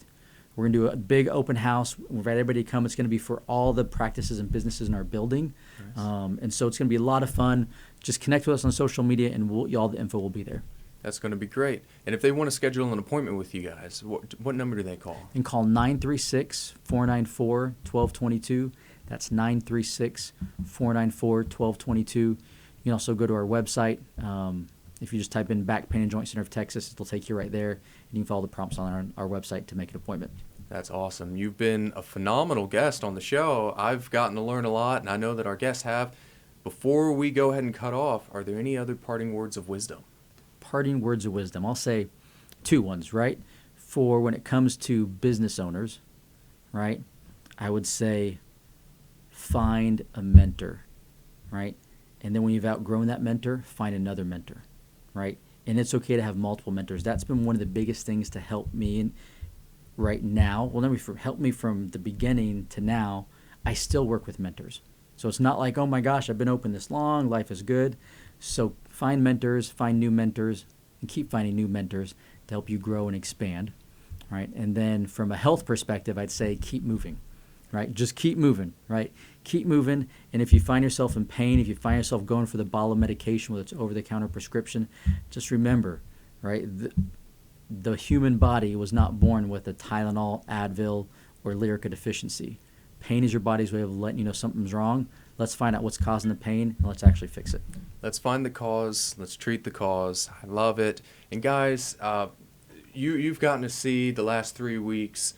We're going to do a big open house. We've invited everybody to come. It's going to be for all the practices and businesses in our building. Nice. And so it's going to be a lot of fun. Just connect with us on social media, and all the info will be there. That's going to be great. And if they want to schedule an appointment with you guys, what number do they call? And call 936-494-1222. That's 936-494-1222. You can also go to our website. If you just type in Back Pain and Joint Center of Texas, it'll take you right there. And you can follow the prompts on our website to make an appointment. That's awesome. You've been a phenomenal guest on the show. I've gotten to learn a lot, and I know that our guests have. Before we go ahead and cut off, are there any other parting words of wisdom? Parting words of wisdom. I'll say two ones, right? For when it comes to business owners, right, I would say find a mentor, right? And then when you've outgrown that mentor, find another mentor, right? And it's okay to have multiple mentors. That's been one of the biggest things to help me right now. Well, help me from the beginning to now. I still work with mentors. So it's not like, oh my gosh, I've been open this long, life is good. So find mentors, find new mentors, and keep finding new mentors to help you grow and expand, right? And then from a health perspective, I'd say keep moving, right? Just keep moving, right? Keep moving. And if you find yourself in pain, if you find yourself going for the bottle of medication, whether it's over-the-counter prescription, just remember, right? The human body was not born with a Tylenol, Advil, or Lyrica deficiency. Pain is your body's way of letting you know something's wrong. Let's find out what's causing the pain, and let's actually fix it. Let's find the cause. Let's treat the cause. I love it. And guys, you've gotten to see the last 3 weeks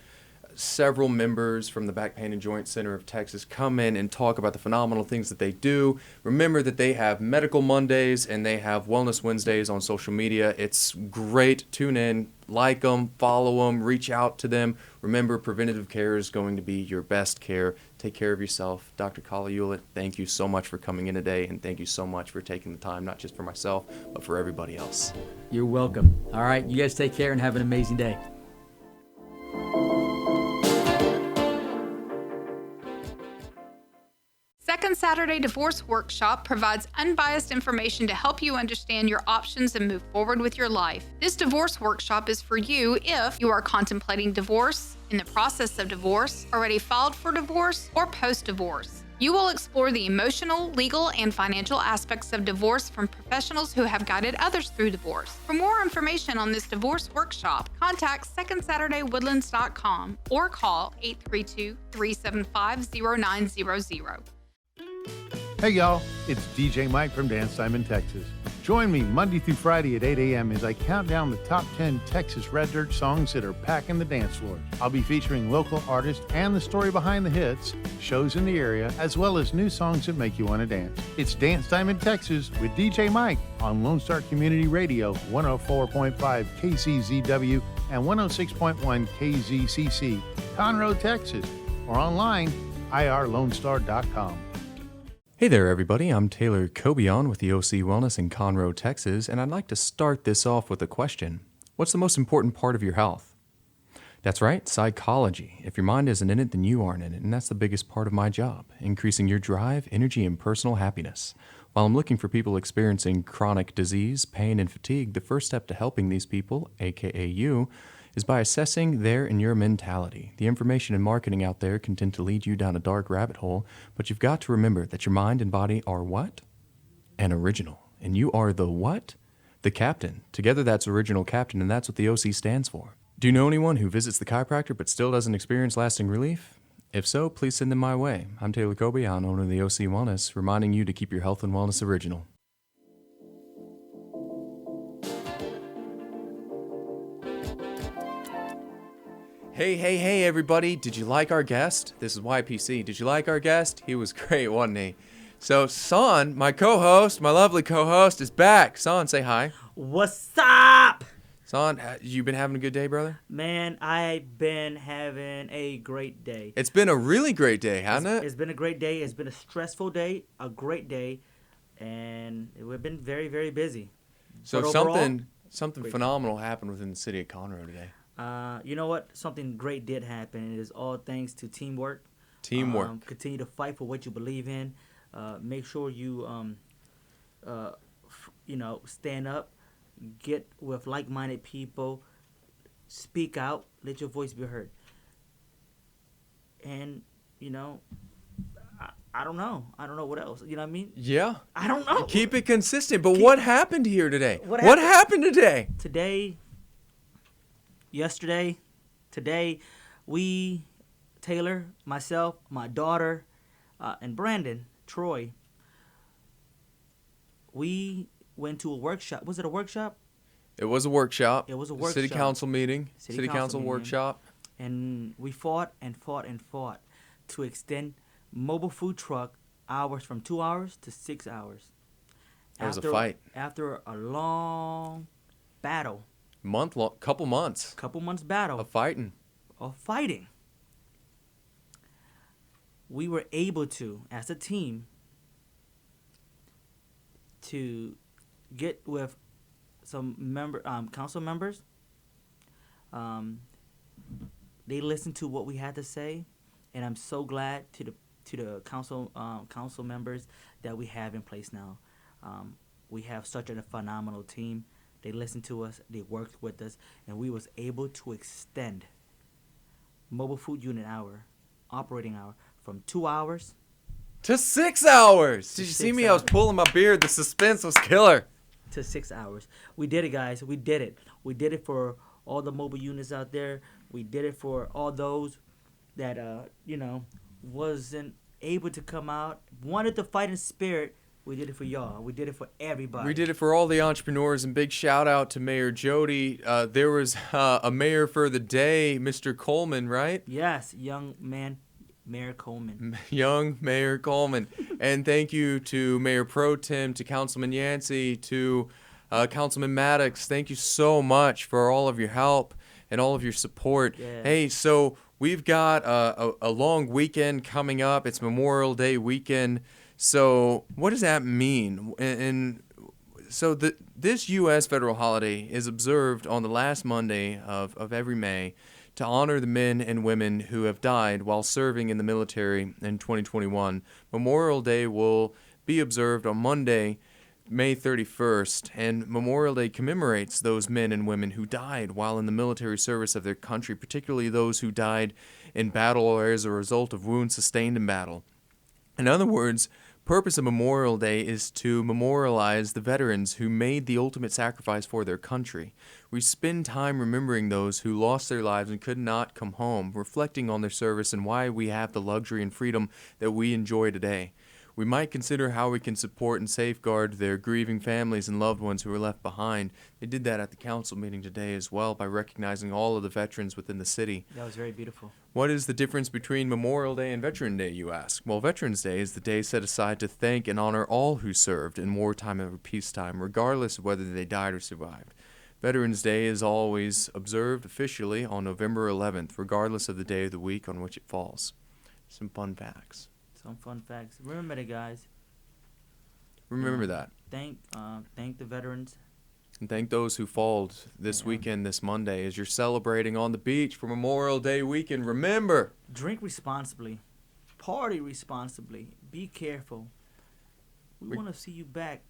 several members from the Back Pain and Joint Center of Texas come in and talk about the phenomenal things that they do. Remember that they have Medical Mondays and they have Wellness Wednesdays on social media. It's great. Tune in, like them, follow them, reach out to them. Remember, preventative care is going to be your best care. Take care of yourself. Dr. Kala Eulitt, thank you so much for coming in today, and thank you so much for taking the time, not just for myself, but for everybody else. You're welcome. All right, you guys take care and have an amazing day. Second Saturday Divorce Workshop provides unbiased information to help you understand your options and move forward with your life. This divorce workshop is for you if you are contemplating divorce, in the process of divorce, already filed for divorce, or post-divorce. You will explore the emotional, legal, and financial aspects of divorce from professionals who have guided others through divorce. For more information on this divorce workshop, contact secondsaturdaywoodlands.com or call 832-375-0900. Hey y'all, it's DJ Mike from Dance Time in Texas. Join me Monday through Friday at 8 a.m. as I count down the top 10 Texas Red Dirt songs that are packing the dance floor. I'll be featuring local artists and the story behind the hits, shows in the area, as well as new songs that make you want to dance. It's Dance Time in Texas with DJ Mike on Lone Star Community Radio, 104.5 KCZW and 106.1 KZCC, Conroe, Texas, or online, irlonestar.com. Hey there, everybody. I'm Taylor Cobion with the OC Wellness in Conroe, Texas, and I'd like to start this off with a question. What's the most important part of your health? That's right, psychology. If your mind isn't in it, then you aren't in it, and that's the biggest part of my job, increasing your drive, energy, and personal happiness. While I'm looking for people experiencing chronic disease, pain, and fatigue, the first step to helping these people, aka you, is by assessing their and your mentality. The information and marketing out there can tend to lead you down a dark rabbit hole, but you've got to remember that your mind and body are what? An original. And you are the what? The captain. Together that's original captain, and that's what the OC stands for. Do you know anyone who visits the chiropractor but still doesn't experience lasting relief? If so, please send them my way. I'm Taylor Cobion, owner of the OC Wellness, reminding you to keep your health and wellness original. Hey, everybody. Did you like our guest? This is YPC. Did you like our guest? He was great, wasn't he? So, Son, my co-host, my lovely co-host, is back. Son, say hi. What's up? Son, you been having a good day, brother? Man, I've been having a great day. It's been a really great day, hasn't it? It's been a great day. It's been a stressful day, a great day, and we've been very, very busy. So But overall, something great. phenomenal happened within the city of Conroe today. You know what? Something great did happen. It is all thanks to teamwork. Teamwork. Continue to fight for what you believe in. Make sure you, stand up. Get with like-minded people. Speak out. Let your voice be heard. And, I don't know. I don't know what else. You know what I mean? Yeah. I don't know. Keep it consistent. But what happened here today? What What happened today? Today, we, Taylor, myself, my daughter, and Brandon, Troy, we went to a workshop. Was it a workshop? It was a workshop. It was a City workshop. council meeting. City council meeting. workshop. And we fought to extend mobile food truck hours from 2 hours to 6 hours. That was a fight. After a long battle. Couple months Couple months battle. of fighting. We were able to, as a team, to get with some council members. They listened to what we had to say, and I'm so glad to the council members that we have in place now. We have such a phenomenal team. They listened to us, they worked with us, and we was able to extend mobile food unit operating hour, from 2 hours to 6 hours. Did you see 6 me? I was hours. pulling my beard. The suspense was killer. to 6 hours. We did it, guys. We did it. We did it for all the mobile units out there. We did it for all those that, wasn't able to come out, wanted to fight in spirit. We did it for y'all. We did it for everybody. We did it for all the entrepreneurs, and big shout out to Mayor Jody. There was a mayor for the day, Mr. Coleman, right? Yes, young man, Mayor Coleman. Young Mayor Coleman. And thank you to Mayor Pro Tem, to Councilman Yancey, to Councilman Maddox. Thank you so much for all of your help. and all of your support. Yeah. Hey, so we've got a long weekend coming up. It's Memorial Day weekend. So what does that mean? And so this U.S. federal holiday is observed on the last Monday of every May to honor the men and women who have died while serving in the military in 2021. Memorial Day will be observed on Monday, May 31st, and Memorial Day commemorates those men and women who died while in the military service of their country, particularly those who died in battle or as a result of wounds sustained in battle. In other words, purpose of Memorial Day is to memorialize the veterans who made the ultimate sacrifice for their country. We spend time remembering those who lost their lives and could not come home, reflecting on their service and why we have the luxury and freedom that we enjoy today. We might consider how we can support and safeguard their grieving families and loved ones who were left behind. They did that at the council meeting today as well by recognizing all of the veterans within the city. That was very beautiful. What is the difference between Memorial Day and Veteran Day, you ask? Well, Veterans Day is the day set aside to thank and honor all who served in wartime or peacetime, regardless of whether they died or survived. Veterans Day is always observed officially on November 11th, regardless of the day of the week on which it falls. Some fun facts. Some fun facts. Remember that, guys. Remember that. Thank the veterans. And thank those who falled this weekend, this Monday, as you're celebrating on the beach for Memorial Day weekend. Remember, Drink responsibly. Party responsibly. Be careful. We want to see you back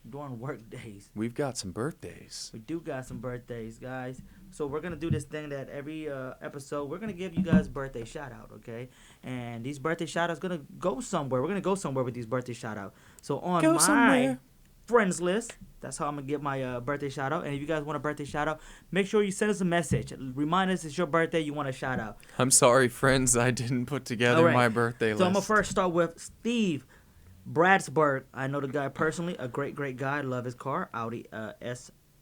during work days. we've got some birthdays. We do got some birthdays, guys. So we're going to do this thing that every episode, we're going to give you guys a birthday shout-out, okay? And these birthday shout-outs going to go somewhere. We're going to go somewhere with these birthday shout-out. So on my friends list, that's how I'm going to give my birthday shout-out. And if you guys want a birthday shout-out, make sure you send us a message. Remind us it's your birthday, you want a shout-out. I'm sorry, friends, I didn't put together my birthday list. So I'm going to first start with Steve Bradsburg. I know the guy personally, a great guy. Love his car, Audi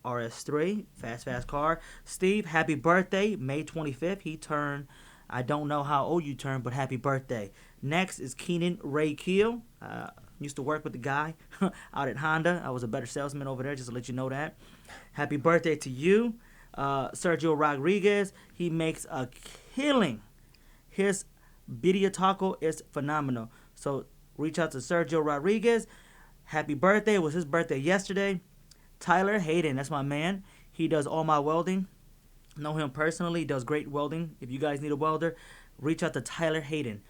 RS3, fast car. Steve, happy birthday, May 25th. He turned, I don't know how old you turned, but happy birthday. Next is Keenan Ray Keel. Used to work with the guy out at Honda. I was a better salesman over there, just to let you know that. Happy birthday to you. Sergio Rodriguez, he makes a killing. His birria taco is phenomenal. So reach out to Sergio Rodriguez. Happy birthday. It was his birthday yesterday. Tyler Hayden, that's my man. He does all my welding. Know him personally. He does great welding. If you guys need a welder, reach out to Tyler Hayden.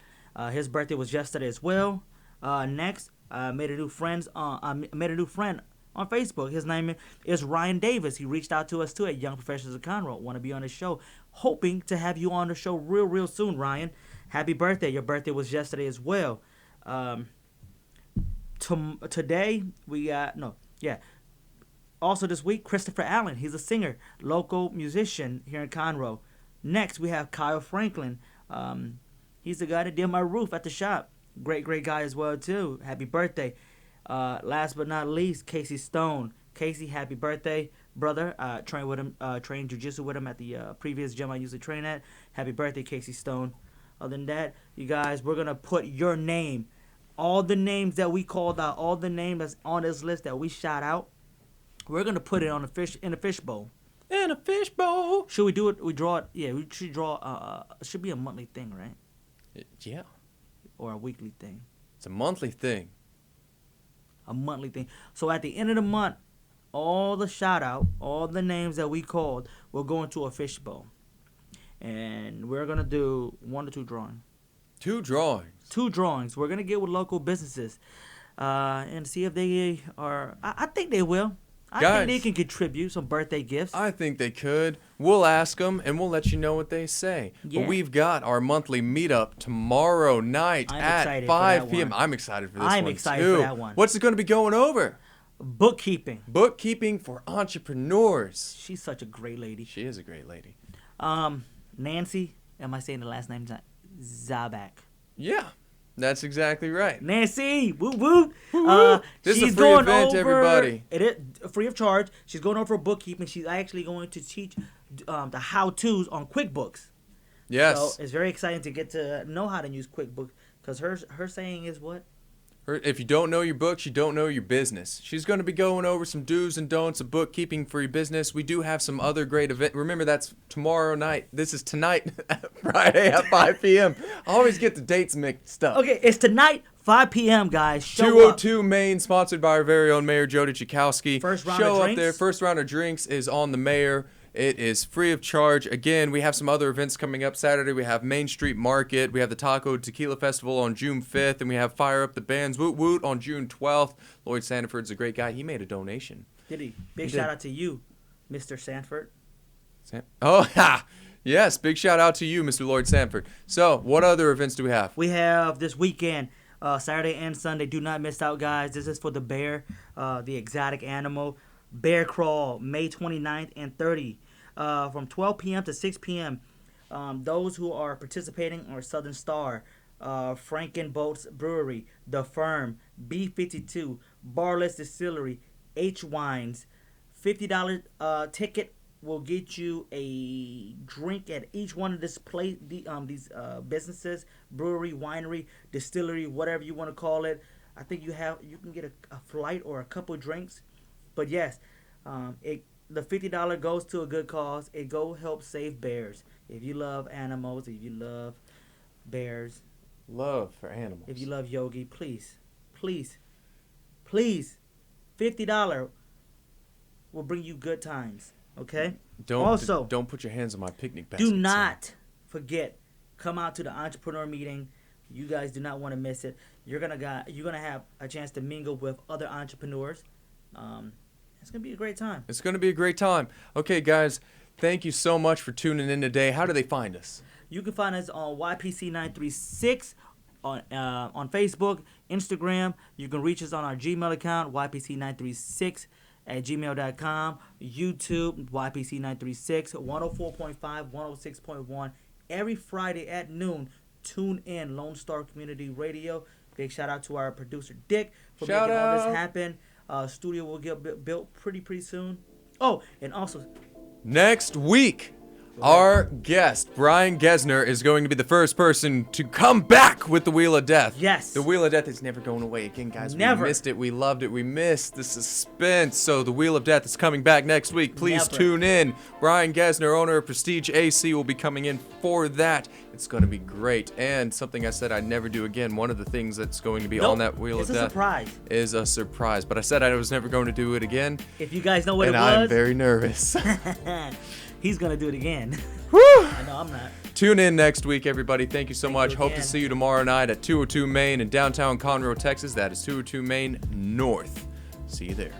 His birthday was yesterday as well. Next, I made a new friend on Facebook. His name is Ryan Davis. He reached out to us too at Young Professionals of Conroe. Want to be on the show. Hoping to have you on the show real soon, Ryan. Happy birthday. Your birthday was yesterday as well. Today we got also this week, Christopher Allen. He's a singer, local musician here in Conroe. Next, we have Kyle Franklin. He's the guy that did my roof at the shop. Great guy as well, too. Happy birthday. Last but not least, Casey Stone. Casey, happy birthday, brother. Trained with him, trained jiu-jitsu with him at the previous gym I used to train at. Happy birthday, Casey Stone. Other than that, you guys, we're going to put your name, all the names that we called out, all the names that's on this list that we shout out, we're going to put it on in a fishbowl. In a fishbowl. Should we do it? We draw it. Yeah, we should draw. It should be a monthly thing, right? Yeah. Or a weekly thing. It's a monthly thing. A monthly thing. So at the end of the month, all the shout out, all the names that we called will go into a fishbowl. And we're going to do 1 or 2 drawings. 2 drawings. 2 drawings. We're going to get with local businesses and see if they are. I think they will. I think they can contribute some birthday gifts. I think they could. We'll ask them, and we'll let you know what they say. Yeah. But we've got our monthly meetup tomorrow night at 5 p.m. I'm excited for this one, I'm excited too. for that one. What's it going to be going over? Bookkeeping. Bookkeeping for entrepreneurs. She's such a great lady. She is a great lady. Nancy, am I saying the last name? Zabak. Yeah, that's exactly right. Nancy, woo woo. This she's is a free event to everybody. It is free of charge. She's going over bookkeeping. She's actually going to teach the how-tos on QuickBooks. Yes. So it's very exciting to get to know how to use QuickBooks because her saying is what? If you don't know your books, you don't know your business. She's going to be going over some do's and don'ts of bookkeeping for your business. We do have some other great events. Remember, that's tomorrow night. This is tonight, Friday at 5 p.m. I always get the dates mixed up. Okay, it's tonight, 5 p.m., guys. Show 202 up. Main, sponsored by our very own Mayor Jody Chikowski. First round Show of up drinks. there. First round of drinks is on the mayor. It is free of charge. Again, we have some other events coming up Saturday. We have Main Street Market. We have the Taco Tequila Festival on June 5th. And we have Fire Up the Bands Woot Woot on June 12th. Lloyd Sandiford's a great guy. He made a donation. Did he? Big He shout did. out to you, Mr. Sanford. Oh, ha! Yes, big shout out to you, Mr. Lloyd Sanford. So, what other events do we have? We have this weekend, Saturday and Sunday. Do not miss out, guys. This is for the bear, the exotic animal. Bear Crawl, May 29th and 30th. From 12 p.m. to 6 p.m. Those who are participating are Southern Star, Frankenboats Brewery, The Firm, B52, Barless Distillery, H Wines. $50 ticket will get you a drink at each one of these businesses, brewery, winery, distillery, whatever you want to call it. I think you can get a flight or a couple drinks. But yes, the $50 goes to a good cause. It go help save bears. If you love animals, if you love bears, Love for animals. if you love Yogi, please, $50 will bring you good times. Okay. Don't put your hands on my picnic basket. Do not forget, come out to the entrepreneur meeting. You guys do not want to miss it. You're gonna have a chance to mingle with other entrepreneurs. It's gonna be a great time. It's going to be a great time. Okay, guys, thank you so much for tuning in today. How do they find us? You can find us on YPC936 on Facebook, Instagram. You can reach us on our Gmail account, YPC936@gmail.com. YouTube, YPC936, 104.5, 106.1. Every Friday at noon, tune in, Lone Star Community Radio. Big shout out to our producer, Dick, for Shout making all out. this happen. Studio will get built pretty soon. Oh, and also, Next week, our guest, Brian Gesner, is going to be the first person to come back with the Wheel of Death. Yes. The Wheel of Death is never going away again, guys. Never. We missed it. We loved it. We missed the suspense. So the Wheel of Death is coming back next week. Please Never. tune in. Brian Gesner, owner of Prestige AC, will be coming in for that. It's going to be great. And something I said I'd never do again, one of the things that's going to be on that Wheel it's of a Death surprise. is a surprise. But I said I was never going to do it again. If you guys know what And it I'm was, very nervous. he's gonna do it again. Woo! I know I'm not. Tune in next week, everybody. Thank you so much. you Hope to again. see you tomorrow night at 202 Main in downtown Conroe, Texas. That is 202 Main North. See you there.